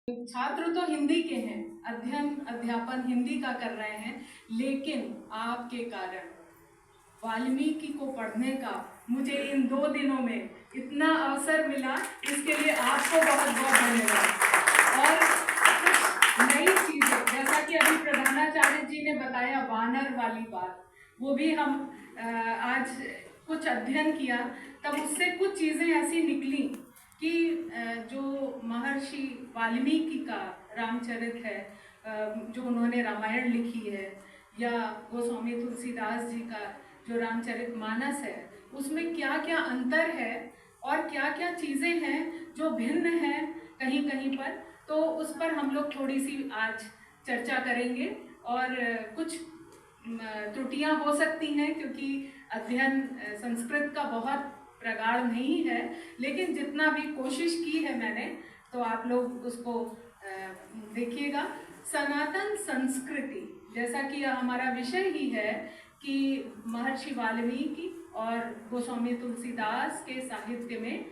छात्र तो हिंदी के हैं, अध्यापन हिंदी का कर रहे हैं, लेकिन आपके कारण वाल्मीकि को पढ़ने का मुझे इन 2 दिनों में इतना अवसर मिला, इसके लिए आपको बहुत बहुत धन्यवाद। और कुछ नई चीज़ें, जैसा कि अभी प्रधानाचार्य जी ने बताया वानर वाली बात, वो भी हम आज कुछ अध्ययन किया, तब उससे कुछ चीज़ें ऐसी निकली कि जो महर्षि वाल्मीकि का रामचरित है, जो उन्होंने रामायण लिखी है, या गोस्वामी तुलसीदास जी का जो रामचरितमानस है, उसमें क्या क्या अंतर है और क्या क्या चीज़ें हैं जो भिन्न हैं कहीं कहीं पर। तो उस पर हम लोग थोड़ी सी आज चर्चा करेंगे, और कुछ त्रुटियां हो सकती हैं क्योंकि अध्ययन संस्कृत का बहुत प्रगाढ़ नहीं है, लेकिन जितना भी कोशिश की है मैंने, तो आप लोग उसको देखिएगा। सनातन संस्कृति, जैसा कि हमारा विषय ही है कि महर्षि वाल्मीकि और गोस्वामी तुलसीदास के साहित्य में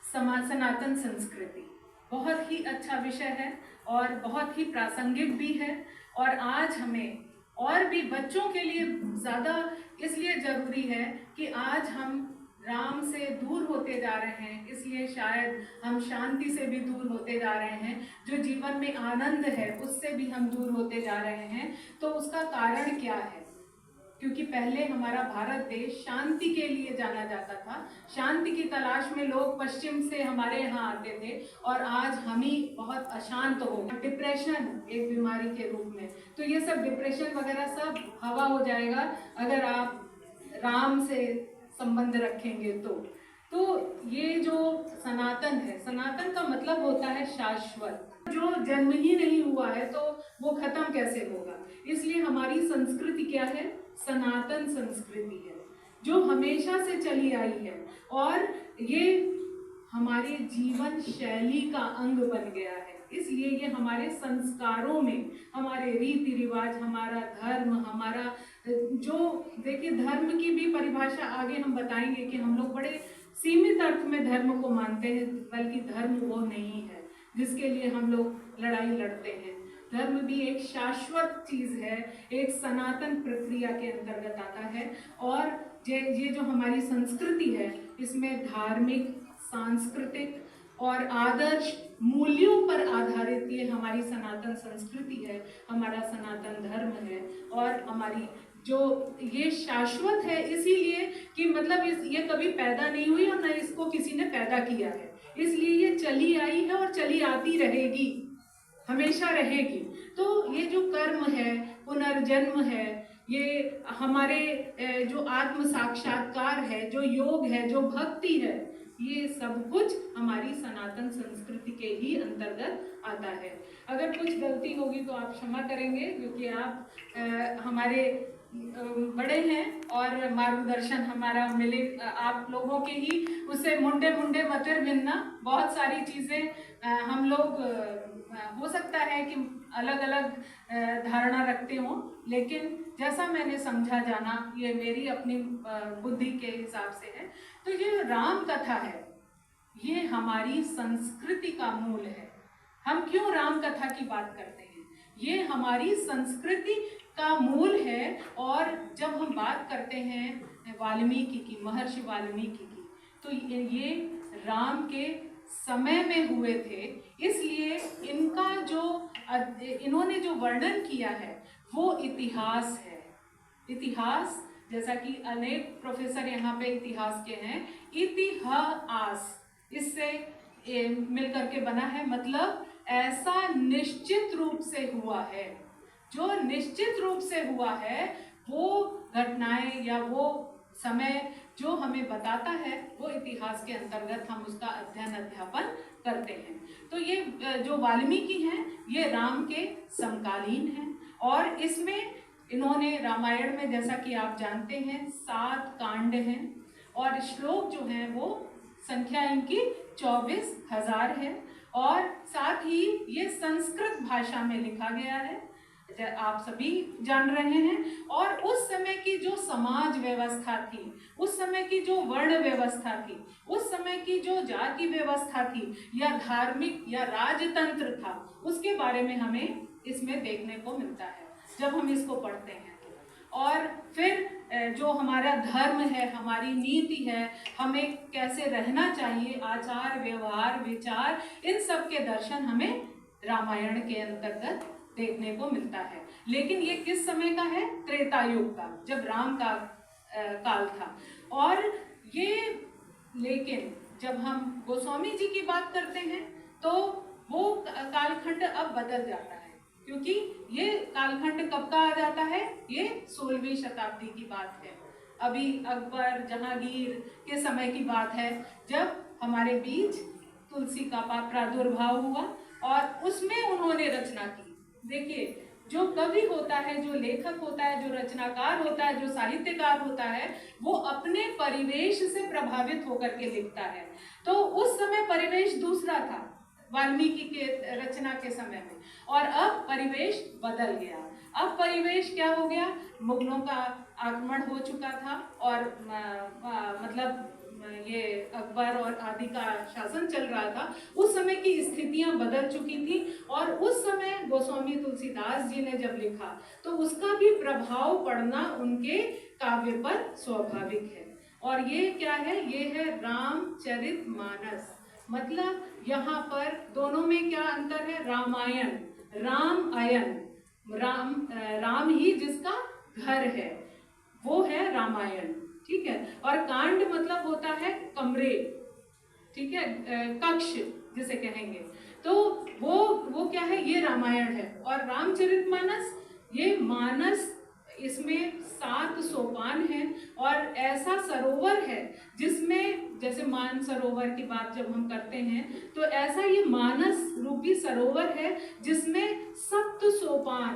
सनातन संस्कृति बहुत ही अच्छा विषय है और बहुत ही प्रासंगिक भी है। और आज हमें और भी बच्चों के लिए ज़्यादा इसलिए ज़रूरी है कि आज हम राम से दूर होते जा रहे हैं, इसलिए शायद हम शांति से भी दूर होते जा रहे हैं, जो जीवन में आनंद है उससे भी हम दूर होते जा रहे हैं। तो उसका कारण क्या है? क्योंकि पहले हमारा भारत देश शांति के लिए जाना जाता था, शांति की तलाश में लोग पश्चिम से हमारे यहाँ आते थे, और आज हम ही बहुत अशांत हो गए। डिप्रेशन एक बीमारी के रूप में, तो ये सब डिप्रेशन वगैरह सब हवा हो जाएगा अगर आप राम से संबंध रखेंगे। तो ये जो सनातन है, सनातन का मतलब होता है शाश्वत। जो जन्म ही नहीं हुआ है तो वो खत्म कैसे होगा? इसलिए हमारी संस्कृति क्या है? सनातन संस्कृति है, जो हमेशा से चली आई है, और ये हमारे जीवन शैली का अंग बन गया है। इसलिए ये हमारे संस्कारों में, हमारे रीति रिवाज, हमारा धर्म, हमारा जो, देखिए धर्म की भी परिभाषा आगे हम बताएंगे कि हम लोग बड़े सीमित अर्थ में धर्म को मानते हैं, बल्कि धर्म वो नहीं है जिसके लिए हम लोग लड़ाई लड़ते हैं। धर्म भी एक शाश्वत चीज़ है, एक सनातन प्रक्रिया के अंतर्गत आता है। और ये जो हमारी संस्कृति है, इसमें धार्मिक, सांस्कृतिक और आदर्श मूल्यों पर आधारित ये हमारी सनातन संस्कृति है, हमारा सनातन धर्म है। और हमारी जो ये शाश्वत है इसीलिए कि मतलब ये कभी पैदा नहीं हुई और न इसको किसी ने पैदा किया है, इसलिए ये चली आई है और चली आती रहेगी, हमेशा रहेगी। तो ये जो कर्म है, पुनर्जन्म है, ये हमारे जो आत्म साक्षात्कार है, जो योग है, जो भक्ति है, ये सब कुछ हमारी सनातन संस्कृति के ही अंतर्गत आता है। अगर कुछ गलती होगी तो आप क्षमा करेंगे, क्योंकि आप हमारे बड़े हैं और मार्गदर्शन हमारा मिले आप लोगों के ही, उससे मुंडे मुंडे मतिर भिन्ना, बहुत सारी चीज़ें हम लोग हो सकता है कि अलग अलग धारणा रखते हों, लेकिन जैसा मैंने समझा जाना, ये मेरी अपनी बुद्धि के हिसाब से है। तो ये राम कथा है, ये हमारी संस्कृति का मूल है। हम क्यों राम कथा की बात करते हैं? ये हमारी संस्कृति का मूल है। और जब हम बात करते हैं वाल्मीकि की, महर्षि वाल्मीकि की, तो ये राम के समय में हुए थे, इसलिए इनका जो इन्होंने जो वर्णन किया है वो इतिहास है। इतिहास, जैसा कि अनेक प्रोफेसर यहाँ पे इतिहास के हैं, इतिहास इससे मिलकर के बना है, मतलब ऐसा निश्चित रूप से हुआ है। जो निश्चित रूप से हुआ है वो घटनाएं या वो समय जो हमें बताता है, वो इतिहास के अंतर्गत हम उसका अध्ययन अध्यापन करते हैं। तो ये जो वाल्मीकि हैं, ये राम के समकालीन हैं, और इसमें इन्होंने रामायण में, जैसा कि आप जानते हैं, 7 कांड हैं, और श्लोक जो हैं वो संख्या इनकी 24,000 है, और साथ ही ये संस्कृत भाषा में लिखा गया है। आप सभी जान रहे हैं। और उस समय की जो समाज व्यवस्था थी, उस समय की जो वर्ण व्यवस्था थी, उस समय की जो जाति व्यवस्था थी या धार्मिक या राजतंत्र था, उसके बारे में हमें इसमें देखने को मिलता है जब हम इसको पढ़ते हैं। और फिर जो हमारा धर्म है, हमारी नीति है, हमें कैसे रहना चाहिए, आचार व्यवहार विचार, इन सब के दर्शन हमें रामायण के अंतर्गत देखने को मिलता है। लेकिन ये किस समय का है? त्रेता युग का, जब राम का काल था। और ये, लेकिन जब हम गोस्वामी जी की बात करते हैं तो वो कालखंड अब बदल जाता है, क्योंकि ये कालखंड कब का आ जाता है? ये 16वीं शताब्दी की बात है। अभी अकबर जहांगीर के समय की बात है, जब हमारे बीच तुलसी का प्रादुर्भाव हुआ और उसमें उन्होंने रचना की। देखिए, जो कवि होता है, जो लेखक होता है, जो रचनाकार होता है, जो साहित्यकार होता है, वो अपने परिवेश से प्रभावित होकर के लिखता है। तो उस समय परिवेश दूसरा था वाल्मीकि के रचना के समय में, और अब परिवेश बदल गया। अब परिवेश क्या हो गया? मुगलों का आक्रमण हो चुका था और मतलब ये अकबर और आदि का शासन चल रहा था। उस समय की स्थितियां बदल चुकी थी और उस समय गोस्वामी तुलसीदास जी ने जब लिखा तो उसका भी प्रभाव पड़ना उनके काव्य पर स्वाभाविक है। और ये क्या है? ये है रामचरितमानस। मतलब यहाँ पर दोनों में क्या अंतर है? रामायण, राम अयन, राम ही जिसका घर है वो है रामायण, ठीक है। और कांड मतलब होता है कमरे, ठीक है, कक्ष जिसे कहेंगे। तो वो क्या है? ये रामायण है। और रामचरितमानस, ये मानस, इसमें 7 सोपान हैं और ऐसा सरोवर है जिसमें, जैसे मान सरोवर की बात जब हम करते हैं तो ऐसा ये मानस रूपी सरोवर है जिसमें 7 सोपान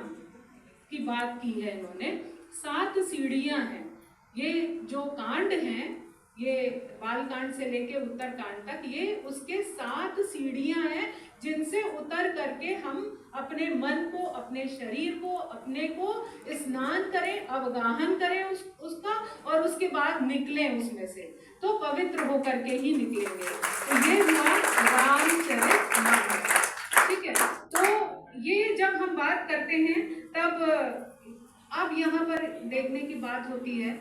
की बात की है इन्होंने। 7 सीढ़ियां हैं। ये जो कांड हैं, ये बाल कांड से लेके उत्तर कांड तक, ये उसके 7 सीढ़ियां हैं जिनसे उतर करके हम अपने मन को, अपने शरीर को, अपने को स्नान करें, अवगाहन करें उसका, और उसके बाद निकलें उसमें से, तो पवित्र होकर के ही निकलेंगे। तो ये हुआ रामचरितमानस, ठीक है। तो ये जब हम बात करते हैं तब अब यहाँ पर देखने की बात होती है